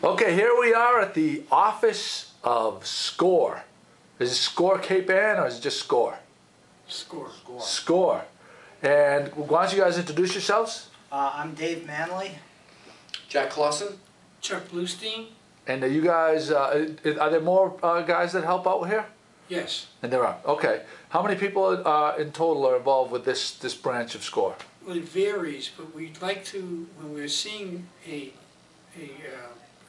Okay, here we are at the office of SCORE. Is it SCORE Cape Ann or is it just SCORE? SCORE. SCORE. And why don't you guys introduce yourselves? I'm Dave Manley. Jack Clausen. Chuck Bluestein? And are you guys, are there more guys that help out here? Yes. And there are. Okay. How many people in total are involved with this branch of SCORE? Well, it varies, but we'd like to, when we're seeing a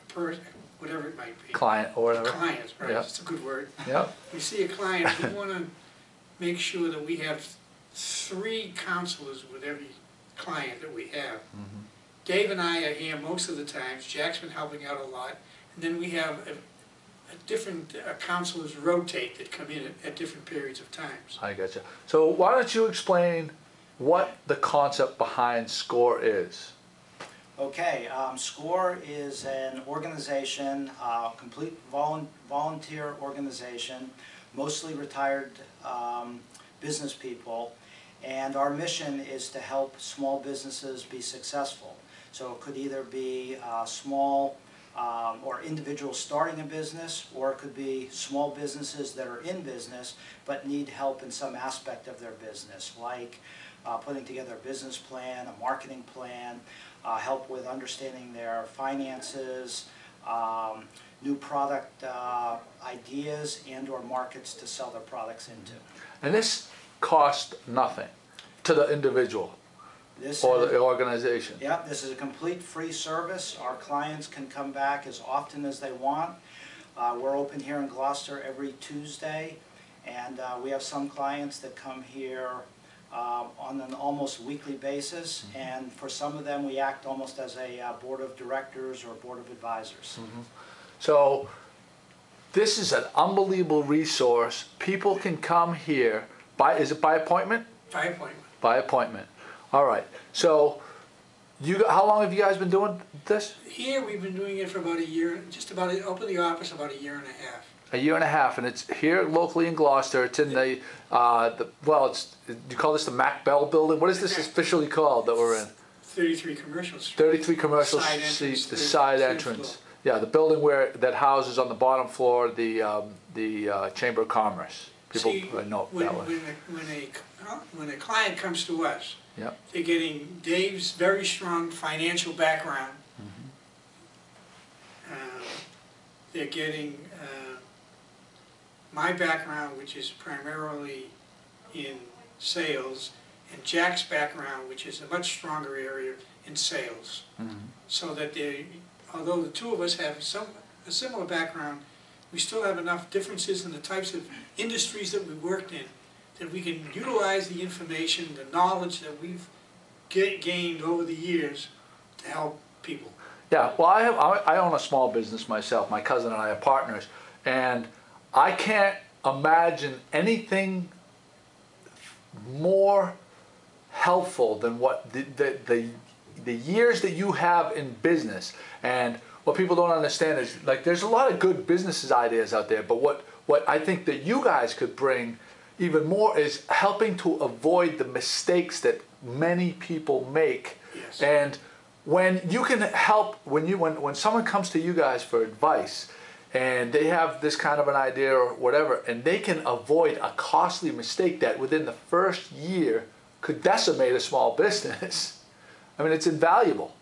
person, whatever it might be. Client or whatever. Client, right, Yep. that's a good word. Yep. We see a client, we want to make sure that we have 3 counselors with every client that we have. Mm-hmm. Dave and I are here most of the times. Jack's been helping out a lot. And then we have different counselors rotate that come in at different periods of times. I gotcha. So why don't you explain what the concept behind SCORE is? Okay, SCORE is an organization, complete volunteer organization, mostly retired business people, and our mission is to help small businesses be successful. So it could either be small or individuals starting a business, or it could be small businesses that are in business but need help in some aspect of their business, like putting together a business plan, a marketing plan, help with understanding their finances, new product ideas and or markets to sell their products into. And this costs nothing to the individual or the organization. Yeah, this is a complete free service. Our clients can come back as often as they want. We're open here in Gloucester every Tuesday, and we have some clients that come here on an almost weekly basis, and for some of them we act almost as a board of directors or board of advisors. Mm-hmm. So this is an unbelievable resource. People can come here is it by appointment? By appointment. By appointment. All right. So how long have you guys been doing this? Here we've been doing it for about a year, just about, opened the office about a year and a half. A year and a half, and it's here locally in Gloucester. It's in the you call this the Mac Bell building? What is this officially called that we're in? 33 Commercial Street. 33 Commercial Side Street, entrance, the third- side third entrance. floor. Yeah, the building that houses on the bottom floor the Chamber of Commerce. People See, know when, that way. when a client comes to us, Yep. they're getting Dave's very strong financial background. They're getting my background, which is primarily in sales, and Jack's background, which is a much stronger area in sales. So that although the two of us have a similar background, we still have enough differences in the types of industries that we worked in that we can utilize the information, the knowledge that we've gained over the years to help people. Yeah, well, I own a small business myself. My cousin and I are partners, and I can't imagine anything more helpful than what the years that you have in business. And what people don't understand is, like, there's a lot of good business ideas out there, but what I think that you guys could bring even more is helping to avoid the mistakes that many people make. Yes. And when you can help, when someone comes to you guys for advice and they have this kind of an idea or whatever, and they can avoid a costly mistake that within the first year could decimate a small business, I mean, it's invaluable.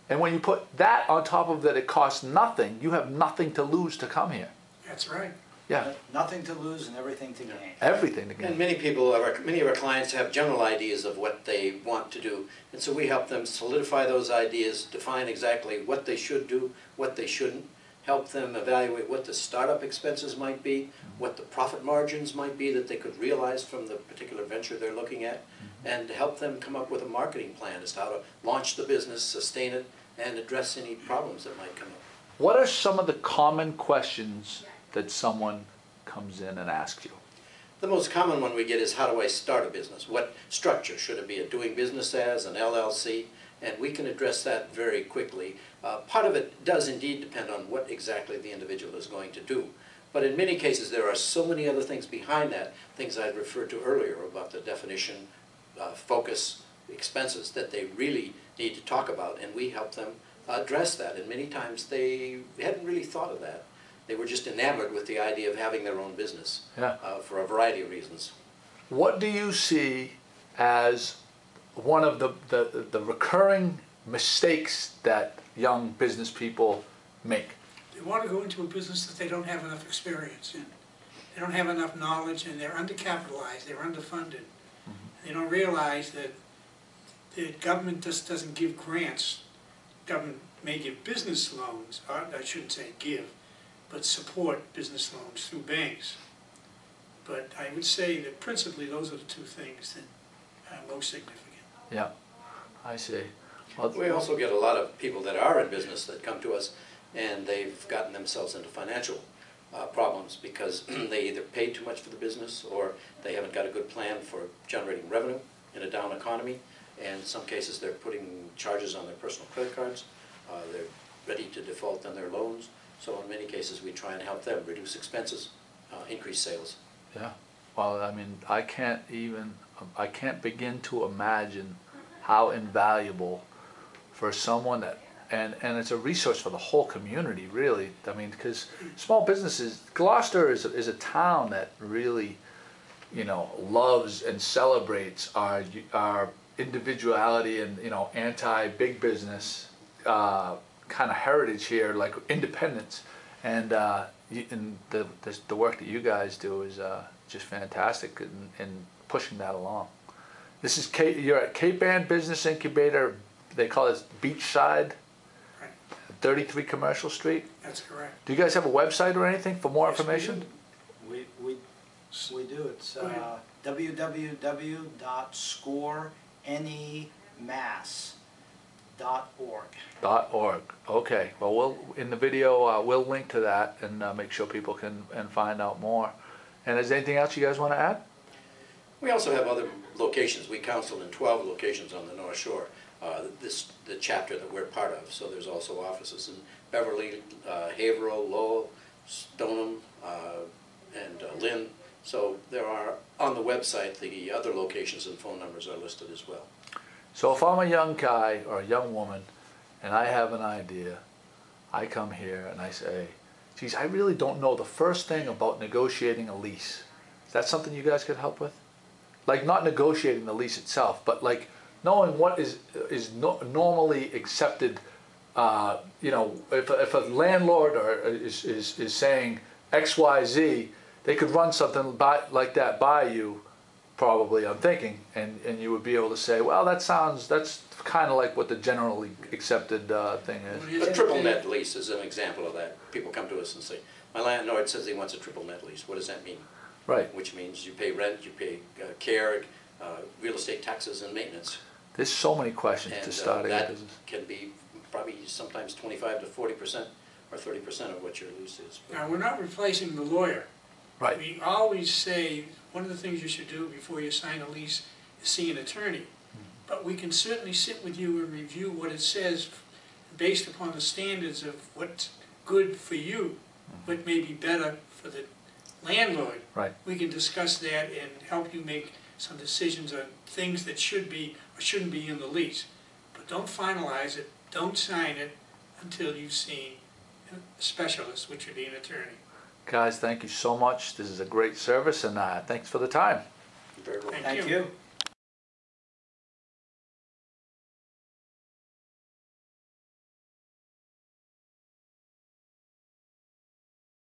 And when you put that on top of that it costs nothing, you have nothing to lose to come here. That's right. Yeah. Nothing to lose and everything to gain. Everything to gain. And many of our clients have general ideas of what they want to do, and so we help them solidify those ideas, define exactly what they should do, what they shouldn't, help them evaluate what the startup expenses might be, what the profit margins might be that they could realize from the particular venture they're looking at, and help them come up with a marketing plan as to how to launch the business, sustain it, and address any problems that might come up. What are some of the common questions that someone comes in and asks you? The most common one we get is, how do I start a business? What structure? Should it be a doing business as, an LLC? And we can address that very quickly. Part of it does indeed depend on what exactly the individual is going to do. But in many cases there are so many other things behind that, things I referred to earlier about the definition, focus, expenses, that they really need to talk about, and we help them address that, and many times they hadn't really thought of that. They were just enamored with the idea of having their own business for a variety of reasons. What do you see as one of the recurring mistakes that young business people make? They want to go into a business that they don't have enough experience in. They don't have enough knowledge, and they're undercapitalized, they're underfunded. They don't realize that the government just doesn't give grants. Government may give business loans, or I shouldn't say give, but support business loans through banks. But I would say that principally those are the two things that are most significant. Yeah, I see. We also get a lot of people that are in business that come to us, and they've gotten themselves into financial problems because they either paid too much for the business, or they haven't got a good plan for generating revenue in a down economy. And in some cases they're putting charges on their personal credit cards. They're ready to default on their loans. So in many cases we try and help them reduce expenses, increase sales. Yeah, well, I mean, I can't begin to imagine how invaluable for someone that, and it's a resource for the whole community, really. I mean, because small businesses, Gloucester is a town that really, you know, loves and celebrates our individuality and, you know, anti-big business kind of heritage here, like independence. And the work that you guys do is just fantastic in pushing that along. This is you're at Cape Ann Business Incubator. They call it Beachside, Right. 33 Commercial Street. That's correct. Do you guys have a website or anything for more information? We do. It's www.scorenymass.org. .org. Okay. Well, we'll in the video we'll link to that and make sure people can find out more. And is there anything else you guys want to add? We also have other locations. We counsel in 12 locations on the North Shore. The chapter that we're part of. So there's also offices in Beverly, Haverhill, Lowell, Stoneham, and Lynn. So there are, on the website, the other locations and phone numbers are listed as well. So if I'm a young guy or a young woman and I have an idea, I come here and I say, geez, I really don't know the first thing about negotiating a lease. Is that something you guys could help with? Like not negotiating the lease itself, but like knowing what is normally accepted. You know, if a landlord is saying X, Y, Z, they could run something like that by you, probably, I'm thinking, and you would be able to say, well, that's kind of like what the generally accepted thing is. A triple net lease is an example of that. People come to us and say, my landlord says he wants a triple net lease. What does that mean? Right. Which means you pay rent, you pay care, real estate taxes, and maintenance. There's so many questions to start a business. That can be probably sometimes 25 to 40% or 30% of what your lease is. Now, we're not replacing the lawyer. Right. We always say one of the things you should do before you sign a lease is see an attorney. But we can certainly sit with you and review what it says based upon the standards of what's good for you, what may be better for the landlord. Right. We can discuss that and help you make some decisions on things that should be or shouldn't be in the lease. But don't finalize it, don't sign it until you've seen a specialist, which would be an attorney. Guys, thank you so much. This is a great service, and thanks for the time. Very well. Thank Thank you. you.